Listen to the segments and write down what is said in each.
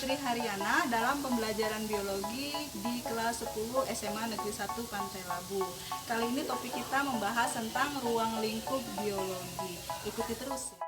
Sri Haryana dalam pembelajaran biologi di kelas 10 SMA Negeri 1 Pantai Labu. Kali ini topik kita membahas tentang ruang lingkup biologi. Ikuti terus.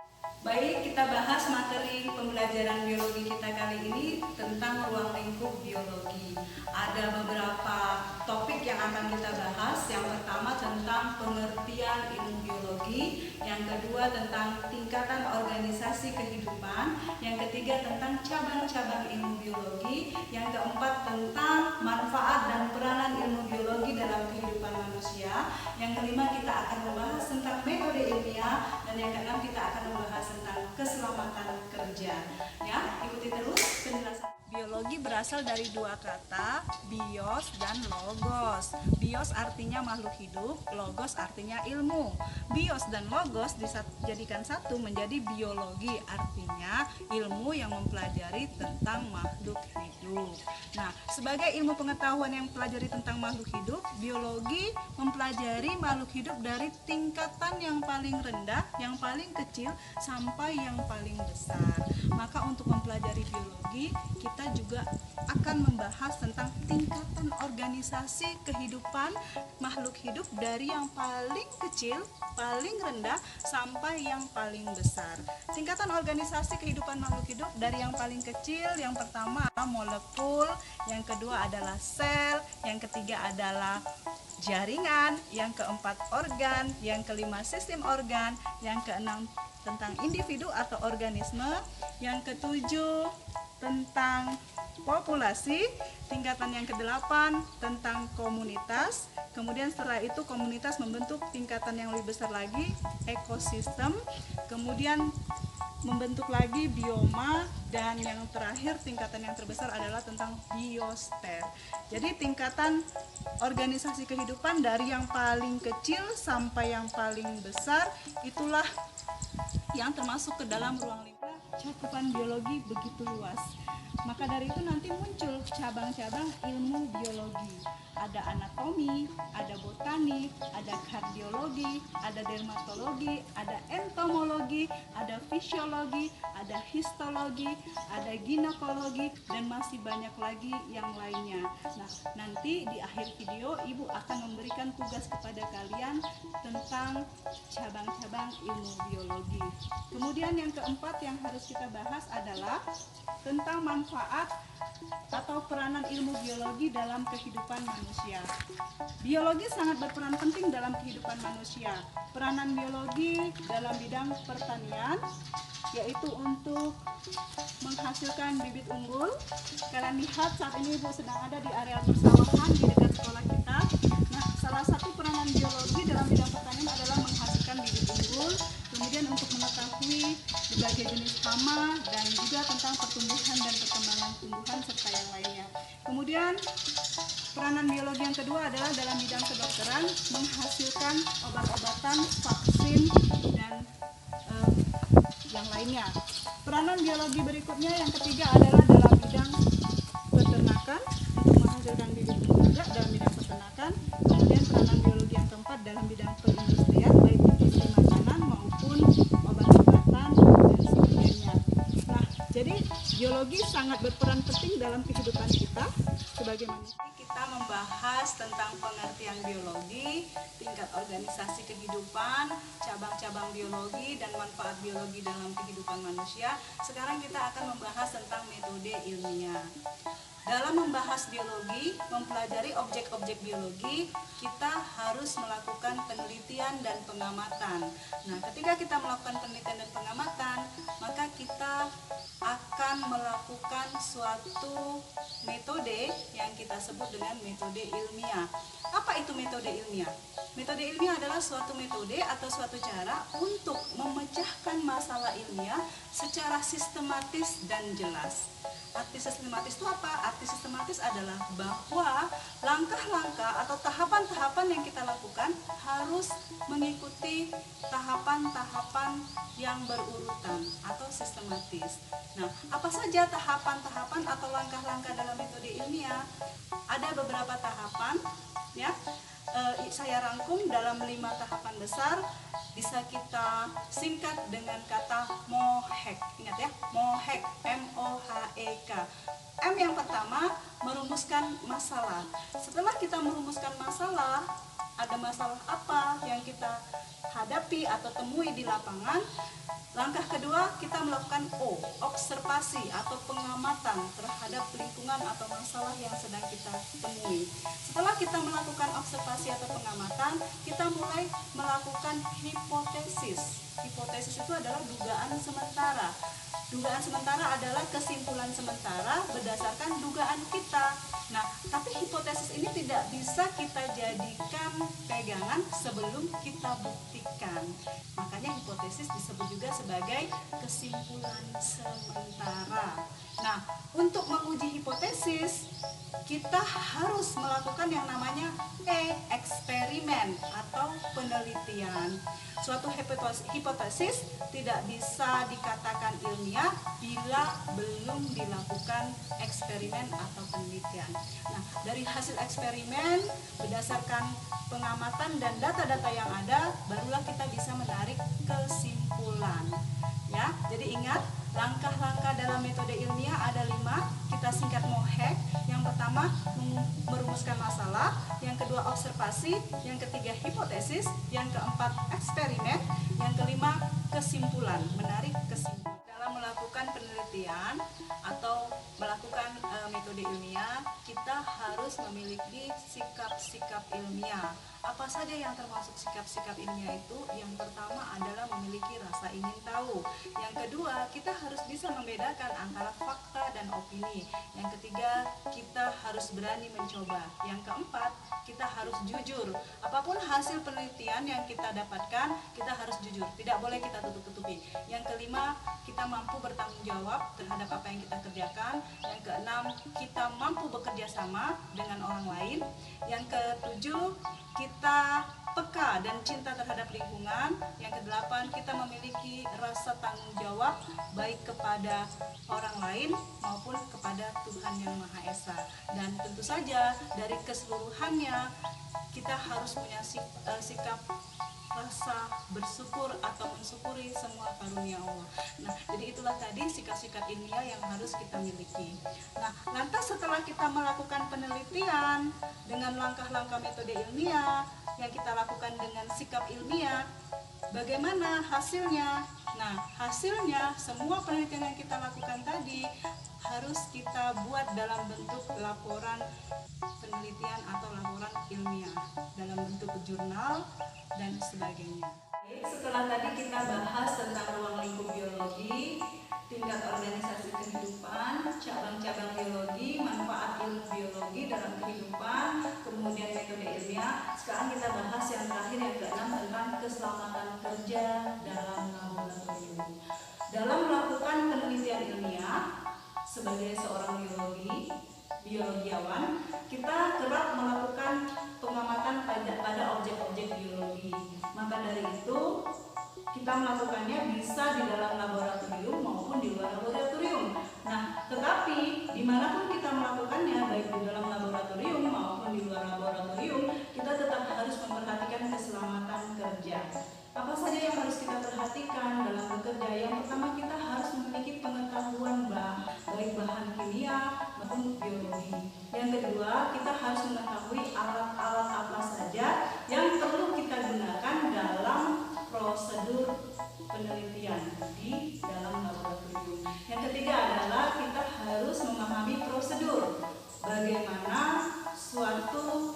Baik, kita bahas materi pembelajaran biologi kita kali ini tentang ruang lingkup biologi. Ada beberapa topik yang akan kita bahas. Yang pertama tentang pengertian ilmu biologi, yang kedua tentang tingkatan organisasi kehidupan, yang ketiga tentang cabang-cabang ilmu biologi, yang keempat tentang manfaat dan peranan ilmu biologi dalam kehidupan manusia, yang kelima kita akan membahas tentang metode ilmiah, dan yang keenam kita akan membahas tentang keselamatan kerja. Ya, ikuti terus penjelasan. Biologi berasal dari dua kata, bios dan logos. Bios artinya makhluk hidup, logos artinya ilmu. Bios dan logos dijadikan satu menjadi biologi, artinya ilmu yang mempelajari tentang makhluk hidup. Nah, sebagai ilmu pengetahuan yang mempelajari tentang makhluk hidup, biologi mempelajari makhluk hidup dari tingkatan yang paling rendah, yang paling kecil, sampai yang paling besar. Maka untuk mempelajari biologi, kita juga akan membahas tentang tingkatan organisasi kehidupan makhluk hidup dari yang paling kecil, paling rendah, sampai yang paling besar. Tingkatan organisasi kehidupan makhluk hidup dari yang paling kecil, yang pertama molekul, yang kedua adalah sel, yang ketiga adalah jaringan, yang keempat organ, yang kelima sistem organ, yang keenam tentang individu atau organisme, yang ketujuh tentang populasi, tingkatan yang kedelapan tentang komunitas, kemudian setelah itu komunitas membentuk tingkatan yang lebih besar lagi, ekosistem, kemudian membentuk lagi bioma, dan yang terakhir tingkatan yang terbesar adalah tentang biosfer. Jadi tingkatan organisasi kehidupan dari yang paling kecil sampai yang paling besar itulah yang termasuk ke dalam ruang lingkup. Cakupan biologi begitu luas, maka dari itu nanti muncul cabang-cabang ilmu biologi. Ada anatomi, ada botanik, ada kardiologi, ada dermatologi, ada entomologi, ada fisiologi, ada histologi, ada ginekologi, dan masih banyak lagi yang lainnya. Nah, nanti di akhir video Ibu akan memberikan tugas kepada kalian tentang cabang-cabang ilmu biologi. Kemudian yang keempat yang harus kita bahas adalah tentang manfaat atau peranan ilmu biologi dalam kehidupan manusia. Biologi sangat berperan penting dalam kehidupan manusia. Peranan biologi dalam bidang pertanian, yaitu untuk menghasilkan bibit unggul. Kalian lihat saat ini Ibu sedang ada di area persawahan di dekat sekolah kita. Nah, salah satu peranan biologi dalam bidang pertanian adalah menghasilkan bibit unggul, kemudian untuk mengetahui berbagai jenis hama, dan juga tentang pertumbuhan dan perkembangan tumbuhan serta yang lainnya. Kemudian peranan biologi yang kedua adalah dalam bidang kedokteran, menghasilkan obat-obatan, vaksin, dan yang lainnya. Peranan biologi berikutnya yang ketiga adalah dalam bidang peternakan, untuk menghasilkan bibit unggul juga dalam bidang peternakan. Kemudian peranan biologi yang keempat dalam bidang perindustrian, baik industri makanan maupun obat-obatan dan sebagainya. Nah, jadi biologi sangat berperan penting dalam kehidupan kita sebagai manusia. Kita membahas tentang pengertian biologi, tingkat organisasi kehidupan, cabang-cabang biologi, dan manfaat biologi dalam kehidupan manusia. Sekarang kita akan membahas tentang metode ilmiah. Dalam membahas biologi, mempelajari objek-objek biologi, kita harus melakukan penelitian dan pengamatan. Nah, ketika kita melakukan penelitian dan pengamatan, maka kita akan melakukan suatu metode yang kita sebut dengan metode ilmiah. Apa itu metode ilmiah? Metode ilmiah adalah suatu metode atau suatu cara untuk memecahkan masalah ilmiah secara sistematis dan jelas. Arti sistematis itu apa? Arti sistematis adalah bahwa langkah-langkah atau tahapan-tahapan yang kita lakukan harus mengikuti tahapan-tahapan yang berurutan atau sistematis. Nah, apa saja tahapan-tahapan atau langkah-langkah dalam metode ilmiah? Ada beberapa tahapan, ya. Saya rangkum dalam 5 tahapan besar, bisa kita singkat dengan kata MOHEK. Ingat ya, MOHEK, M-O-H-E-K. M yang pertama, merumuskan masalah. Setelah kita merumuskan masalah, ada masalah apa yang kita hadapi atau temui di lapangan. Langkah kedua, kita melakukan observasi atau pengamatan terhadap lingkungan atau masalah yang sedang kita temui. Setelah kita melakukan observasi atau pengamatan, kita mulai melakukan hipotesis. Hipotesis itu adalah dugaan sementara. Dugaan sementara adalah kesimpulan sementara berdasarkan dugaan kita. Nah, tapi hipotesis ini tidak bisa kita jadikan pegangan sebelum kita buktikan. Makanya hipotesis disebut juga sebagai kesimpulan sementara. Nah, untuk menguji hipotesis, kita harus melakukan yang namanya eksperimen atau penelitian. Suatu hipotesis tidak bisa dikatakan ilmiah bila belum dilakukan eksperimen atau penelitian. Nah, dari hasil eksperimen berdasarkan pengamatan dan data-data yang ada, barulah kita bisa menarik kesimpulan. Ya, jadi ingat, langkah-langkah dalam metode ilmiah ada 5, kita singkat MOHEK. Yang pertama, merumuskan masalah. Yang kedua, observasi. Yang ketiga, hipotesis. Yang keempat, eksperimen. Yang kelima, kesimpulan, menarik kesimpulan. Dalam melakukan penelitian atau melakukan metode ilmiah, kita harus memiliki sikap-sikap ilmiah. Apa saja yang termasuk sikap-sikap ilmiah itu? Yang pertama adalah memiliki rasa ingin tahu. Yang kedua, kita harus bisa membedakan antara fakta dan opini. Yang ketiga, kita harus berani mencoba. Yang keempat, kita harus jujur. Apapun hasil penelitian yang kita dapatkan, kita harus jujur. Tidak boleh kita tutup-tutupi. Yang kelima, kita mampu bertanggung jawab terhadap apa yang kita kerjakan. Yang keenam, kita mampu bekerja sama dengan orang lain. Yang ketujuh, kita peka dan cinta terhadap lingkungan. Yang kedelapan, kita memiliki rasa tanggung jawab baik kepada orang lain maupun kepada Tuhan Yang Maha Esa. Dan tentu saja dari keseluruhannya kita harus punya sikap rasa bersyukur atau mensyukuri semua karunia Allah. Nah, jadi itulah tadi sikap-sikap ilmiah yang harus kita miliki. Nah, lantas setelah kita melakukan penelitian dengan langkah-langkah metode ilmiah yang kita lakukan dengan sikap ilmiah, bagaimana hasilnya? Nah, hasilnya semua penelitian yang kita lakukan tadi harus kita buat dalam bentuk laporan penelitian atau laporan ilmiah dalam bentuk jurnal dan sebagainya. Setelah tadi kita bahas tentang ruang lingkup biologi, tingkat organisasi kehidupan, cabang-cabang biologi, manfaat ilmu biologi dalam kehidupan, kemudian metode ilmiah. Sekarang kita bahas yang terakhir, yang keenam, tentang keselamatan kerja dalam laboratorium. Dalam melakukan penelitian ilmiah, sebagai seorang biologiawan, kita kerap melakukan pengamatan pada objek-objek biologi. Maka dari itu, kita melakukannya bisa di dalam laboratorium maupun di luar laboratorium. Nah, tetapi dimanapun kita melakukannya, baik di dalam laboratorium maupun di luar laboratorium, kita tetap harus memperhatikan keselamatan kerja. Apa saja yang harus kita perhatikan dalam bekerja? Yang pertama, kita harus memiliki pengetahuan baik bahan kimia maupun biologi. Yang kedua, kita harus mengetahui alat-alat apa saja yang perlu kita gunakan dalam prosedur penelitian di dalam laboratorium. Yang ketiga adalah kita harus memahami prosedur bagaimana suatu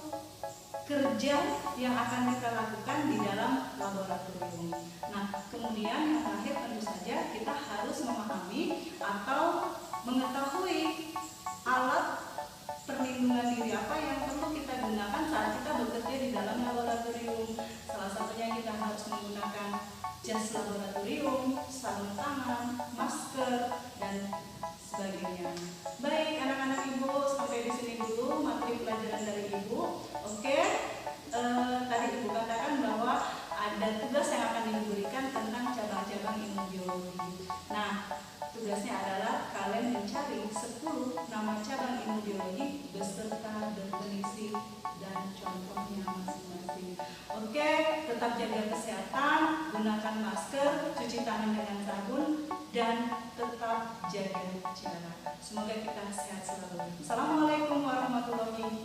kerja yang akan kita lakukan di dalam laboratorium. Nah, kemudian yang terakhir tentu saja kita harus memahami atau mengetahui alat perlindungan diri apa yang perlu kita gunakan saat kita bekerja di dalam laboratorium. Salah satunya kita harus menggunakan jas laboratorium, sarung tangan, masker, dan sebagainya. Baik, anak-anak Ibu, sampai di sini dulu materi pelajaran dari Ibu. Oke, tadi Ibu katakan bahwa ada biologi beserta definisi dan contohnya masing-masing. Oke, tetap jaga kesehatan, gunakan masker, cuci tangan dengan sabun, dan tetap jaga jarak. Semoga kita sehat selalu. Assalamualaikum warahmatullahi wabarakatuh.